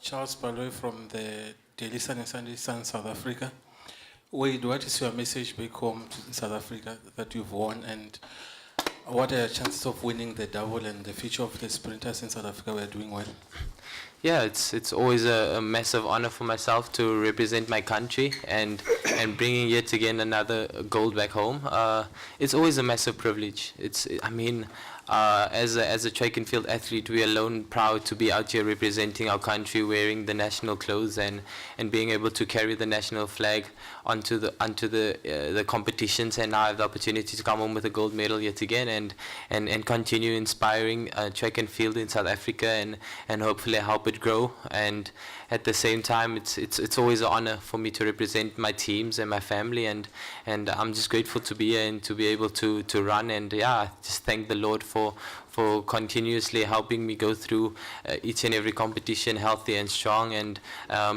Charles Baloy from the Daily Sun and Sunday Sun, South Africa. Wade, what is your message back home to South Africa that you've won, and what are your chances of winning the double and the future of the sprinters in South Africa? We are doing well. Yeah, it's always a massive honor for myself to represent my country and bringing yet again another gold back home. It's always a massive privilege. As a track and field athlete, we are alone proud to be out here representing our country, wearing the national clothes and being able to carry the national flag onto the competitions, and now I have the opportunity to come home with a gold medal yet again and continue inspiring track and field in South Africa and hopefully help it grow. And at the same time, it's always an honor for me to represent my teams and my family, and I'm just grateful to be here and to be able to run, and yeah, just thank the Lord for continuously helping me go through each and every competition healthy and strong, and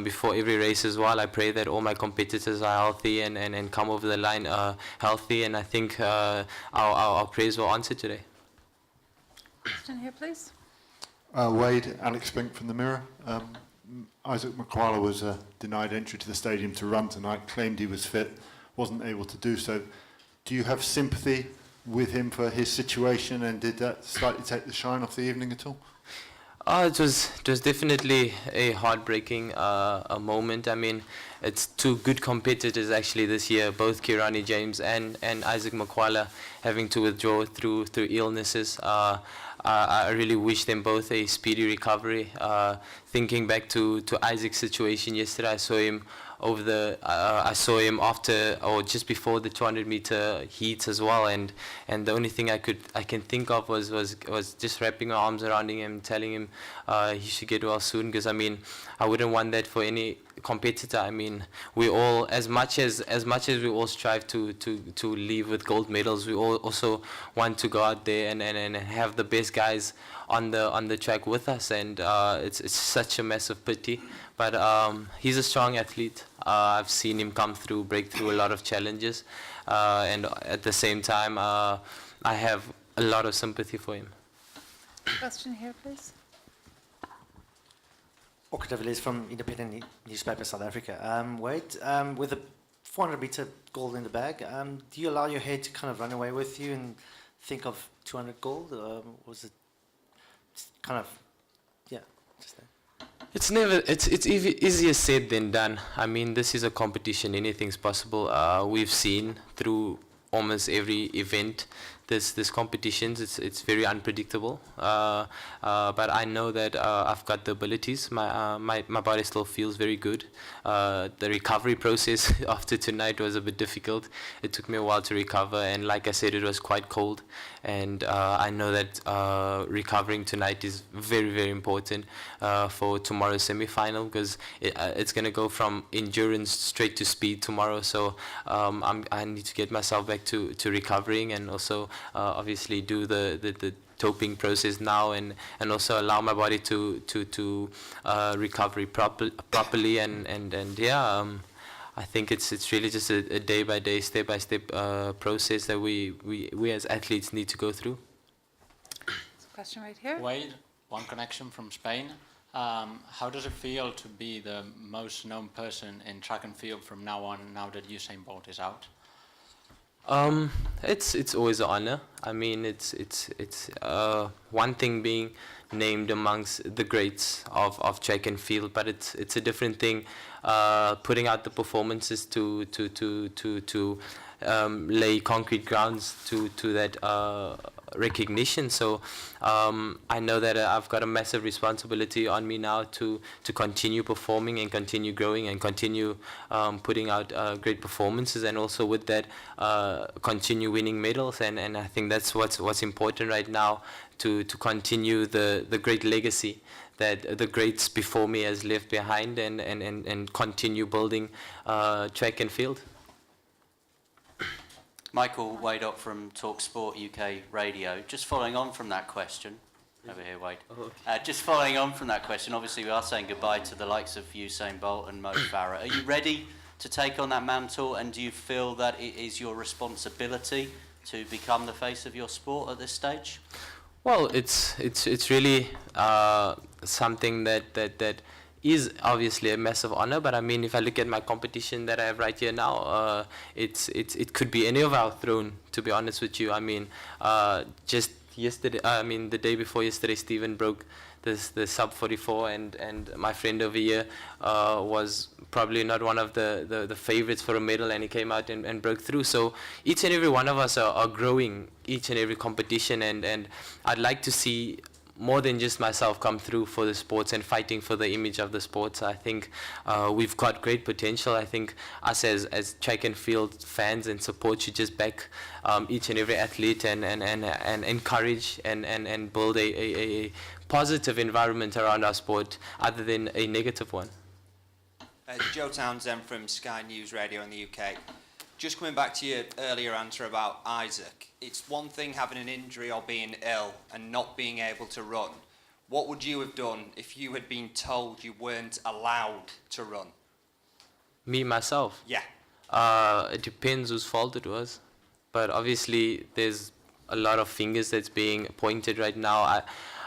before every race as well, I pray that all my competitors are healthy and come over the line healthy, and I think our prayers were answered today. Question here, please. Wade, Alex Spink from the Mirror. Isaac McQuarrie was denied entry to the stadium to run tonight, claimed he was fit, wasn't able to do so. Do you have sympathy with him for his situation, and did that slightly take the shine off the evening at all? It was definitely a heartbreaking a moment. I mean, it's two good competitors actually this year, both Kirani James and Isaac McQuarrie having to withdraw through illnesses. I really wish them both a speedy recovery. Thinking back to Isaac's situation yesterday, I saw him I saw him after or just before the 200-meter heats as well, and the only thing I can think of was just wrapping my arms around him, telling him he should get well soon, because I mean, I wouldn't want that for any competitor. I mean, we all, as much as we all strive to leave with gold medals, we all also want to go out there and have the best guys on the track with us, and it's such a massive pity. But he's a strong athlete. I've seen him break through a lot of challenges, and at the same time, I have a lot of sympathy for him. Question here, please. Okataviles from Independent Newspaper South Africa. Wade, with the 400-meter gold in the bag, do you allow your head to kind of run away with you and think of 200 gold? Or was it kind of, yeah, just that? It's easier said than done. I mean, this is a competition. Anything's possible. We've seen through almost every event this competitions. It's very unpredictable. But I know that I've got the abilities. My body still feels very good. The recovery process after tonight was a bit difficult. It took me a while to recover, and like I said, it was quite cold. And I know that recovering tonight is very, very important for tomorrow's semi-final, because it's going to go from endurance straight to speed tomorrow. So I need to get myself back to recovering, and also obviously do the doping process now, and also allow my body to recover properly, and yeah. I think it's really just a day-by-day, step-by-step process that we as athletes need to go through. Question right here. Wade, one connection from Spain. How does it feel to be the most known person in track and field from now on, now that Usain Bolt is out? It's always an honor. I mean, it's one thing being named amongst the greats of track and field, but it's a different thing putting out the performances to lay concrete grounds to that recognition. So I know that I've got a massive responsibility on me now to continue performing and continue growing and continue putting out great performances, and also with that continue winning medals, and I think that's what's important right now, to continue the great legacy that the greats before me has left behind, and continue building track and field. Michael Waydock from TalkSport UK Radio. Just following on from that question, over here, Wade. Oh, okay. Just following on from that question, obviously we are saying goodbye to the likes of Usain Bolt and Mo Farah. Are you ready to take on that mantle, and do you feel that it is your responsibility to become the face of your sport at this stage? Well, it's really something that is obviously a massive honor, but I mean, if I look at my competition that I have right here now, it could be any of our throne, to be honest with you. I mean, just yesterday, I mean, the day before yesterday, Stephen broke the sub 44, and my friend over here was probably not one of the favorites for a medal, and he came out and broke through. So each and every one of us are growing each and every competition, and I'd like to see more than just myself come through for the sports and fighting for the image of the sports. I think we've got great potential. I think us as track and field fans and support should just back each and every athlete and encourage and build a positive environment around our sport other than a negative one. Joe Townsend from Sky News Radio in the UK. Just coming back to your earlier answer about Isaac, it's one thing having an injury or being ill and not being able to run. What would you have done if you had been told you weren't allowed to run? Me, myself? Yeah. It depends whose fault it was. But obviously, there's a lot of fingers that's being pointed right now.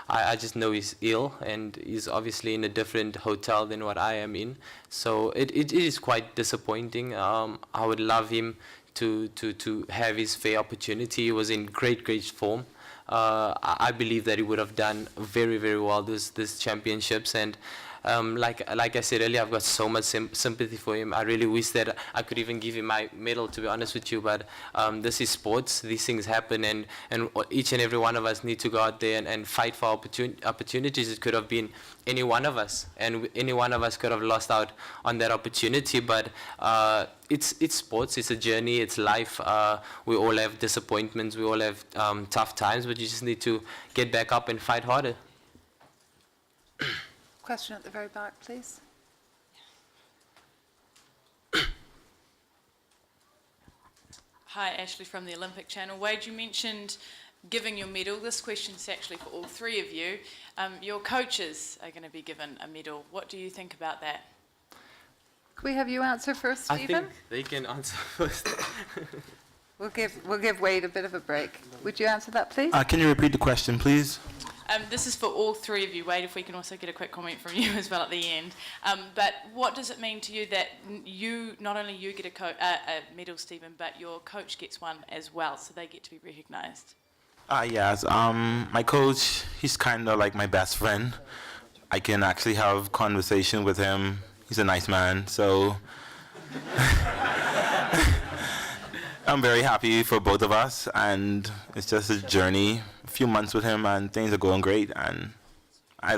I just know he's ill, and he's obviously in a different hotel than what I am in. So it is quite disappointing. I would love him to have his fair opportunity. He was in great form. I believe that he would have done very well this championships, and like I said earlier, I've got so much sympathy for him. I really wish that I could even give him my medal, to be honest with you, but this is sports. These things happen, and each and every one of us need to go out there and fight for opportunities. It could have been any one of us, and any one of us could have lost out on that opportunity, but it's sports, it's a journey, it's life. We all have disappointments, we all have tough times, but you just need to get back up and fight harder. Question at the very back, please. Hi, Ashley from the Olympic Channel. Wade, you mentioned giving your medal. This question's actually for all three of you. Your coaches are going to be given a medal. What do you think about that? Can we have you answer first, I Stephen? think they can answer first. We'll give Wade a bit of a break. Would you answer that, please? Can you repeat the question, please? This is for all three of you. Wade, if we can also get a quick comment from you as well at the end. But what does it mean to you that not only you get a medal, Stephen, but your coach gets one as well, so they get to be recognised? Yes. My coach, he's kind of like my best friend. I can actually have conversation with him. He's a nice man, so I'm very happy for both of us, and it's just a journey. A few months with him, and things are going great, and I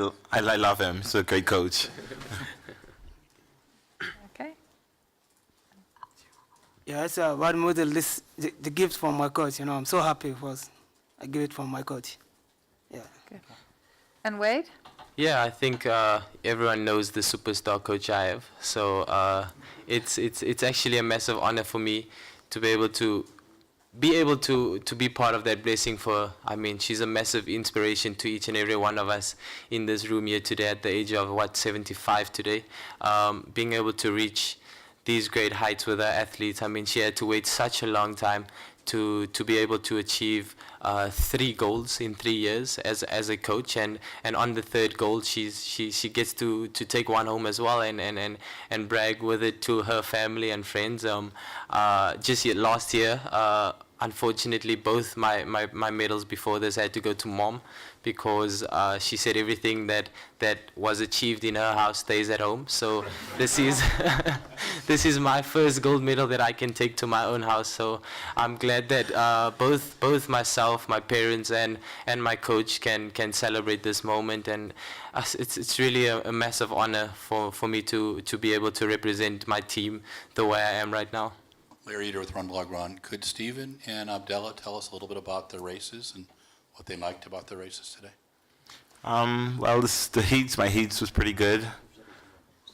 love him. He's a great coach. Okay. Yeah, it's a one model. This the gift from my coach. I'm so happy because I give it from my coach. Yeah. Good. And Wade? Yeah, I think everyone knows the superstar coach I have. So it's actually a massive honor for me to be able to be part of that blessing I mean, she's a massive inspiration to each and every one of us in this room here today at the age of, 75 today. Being able to reach these great heights with her athletes, I mean, she had to wait such a long time to be able to achieve 3 goals in 3 years as a coach, and on the 3rd goal she gets to take one home as well and brag with it to her family and friends. Just last year, unfortunately, both my medals before this had to go to Mom, because she said everything that was achieved in her house stays at home. So this is this is my first gold medal that I can take to my own house. So I'm glad that both myself, my parents, and my coach can celebrate this moment, and it's really a massive honor for me to be able to represent my team the way I am right now. Larry Eater with Run Blog Run. Could Stephen and Abdallah tell us a little bit about the races and what they liked about the races today? Well, my heats was pretty good,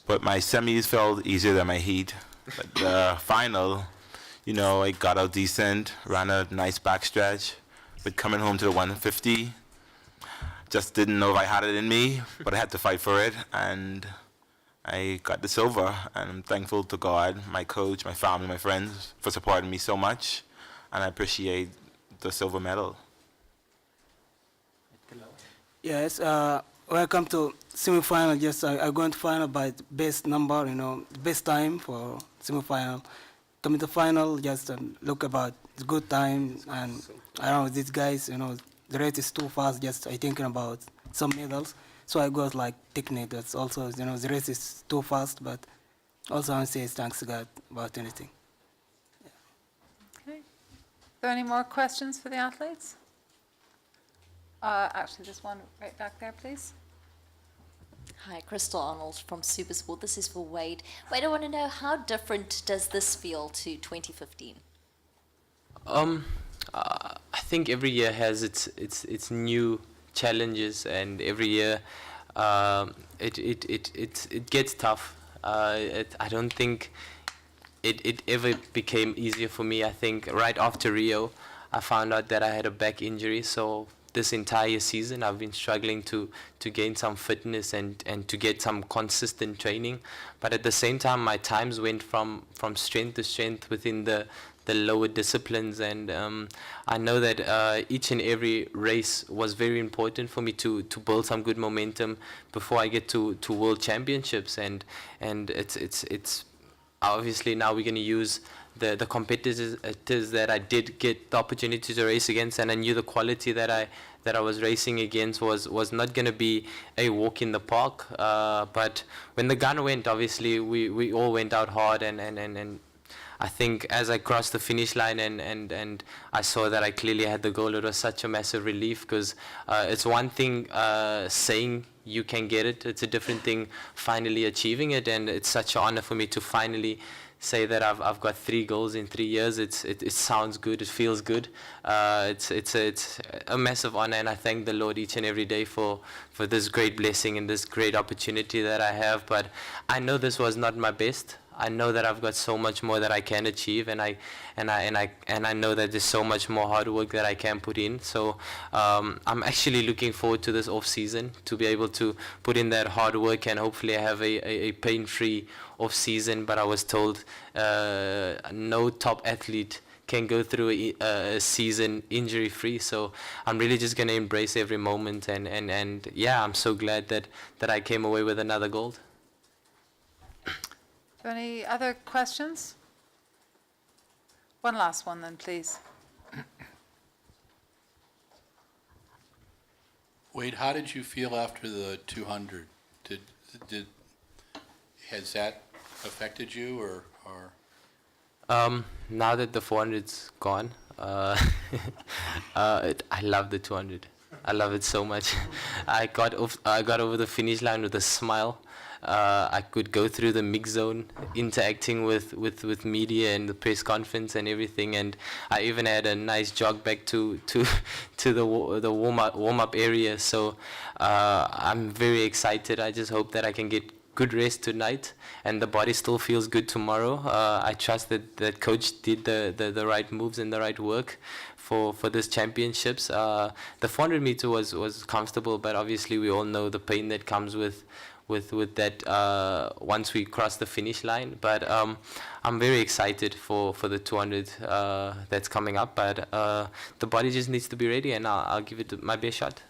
but my semis felt easier than my heat. But the final, I got out decent, ran a nice backstretch, but coming home to the 150, just didn't know if I had it in me, but I had to fight for it, and I got the silver, and I'm thankful to God, my coach, my family, my friends for supporting me so much, and I appreciate the silver medal. Yes, welcome to semi-final, just I going to final by the best number, best time for semi-final. Coming to final, just look about the good time, and I don't know, these guys, the race is too fast, just I thinking about some medals. So I got like technique, that's also, the race is too fast, but also I want to say thanks to God about anything. Okay. Are there any more questions for the athletes? Actually, there's one right back there, please. Hi, Crystal Arnold from Supersport. This is for Wayde. Wayde, I want to know, how different does this feel to 2015? I think every year has its new challenges, and every year it gets tough. I don't think it ever became easier for me. I think right after Rio, I found out that I had a back injury, so this entire season I've been struggling to gain some fitness and to get some consistent training. But at the same time, my times went from strength to strength within the lower disciplines, and I know that each and every race was very important for me to build some good momentum before I get to World Championships, and it's obviously now we're going to use the competitors that I did get the opportunity to race against, and I knew the quality that I was racing against was not going to be a walk in the park. But when the gun went, obviously we all went out hard, and I think as I crossed the finish line and I saw that I clearly had the goal, it was such a massive relief, because it's one thing saying you can get it, it's a different thing finally achieving it, and it's such an honor for me to finally say that I've got 3 goals in 3 years. It sounds good, it feels good. It's a massive honor, and I thank the Lord each and every day for this great blessing and this great opportunity that I have. But I know this was not my best. I know that I've got so much more that I can achieve, and I know that there's so much more hard work that I can put in. So I'm actually looking forward to this off season, to be able to put in that hard work and hopefully have a pain-free off season. But I was told no top athlete can go through a season injury free, so I'm really just going to embrace every moment, and yeah, I'm so glad that I came away with another gold. Any other questions? One last one then, please. Wayde, how did you feel after the 200? Has that affected you, or? Now that the 400's gone, I love the 200. I love it so much. I got over the finish line with a smile. I could go through the mix zone, interacting with media and the press conference and everything, and I even had a nice jog back to the warm up area. So I'm very excited. I just hope that I can get good rest tonight, and the body still feels good tomorrow. I trust that coach did the right moves and the right work for this championships. The 400 meter was comfortable, but obviously we all know the pain that comes with that once we cross the finish line. But I'm very excited for the 200 that's coming up, but the body just needs to be ready, and I'll give it my best shot.